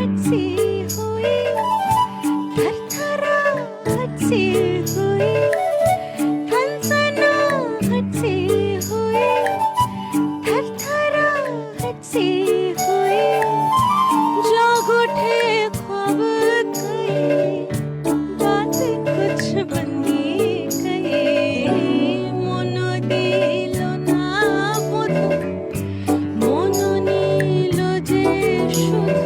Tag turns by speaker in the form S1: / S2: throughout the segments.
S1: हद से हुई थरथराहट से हुई थनथनाहट से हुई थरथराहट से हुई जाग उठे ख्वाब कई बात कुछ बनी कई मन दिल ना बोधो মন নীল যে শুধু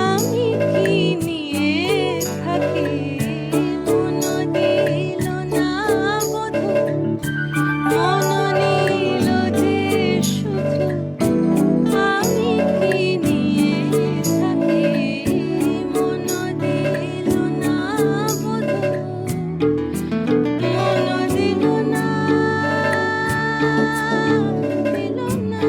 S1: আমি কি নিয়ে থাকি মন দিল না বোধো মন নীল যে শুধু আমি কি নিয়ে থাকি মন দিল না বোধো মন দিল না দিল না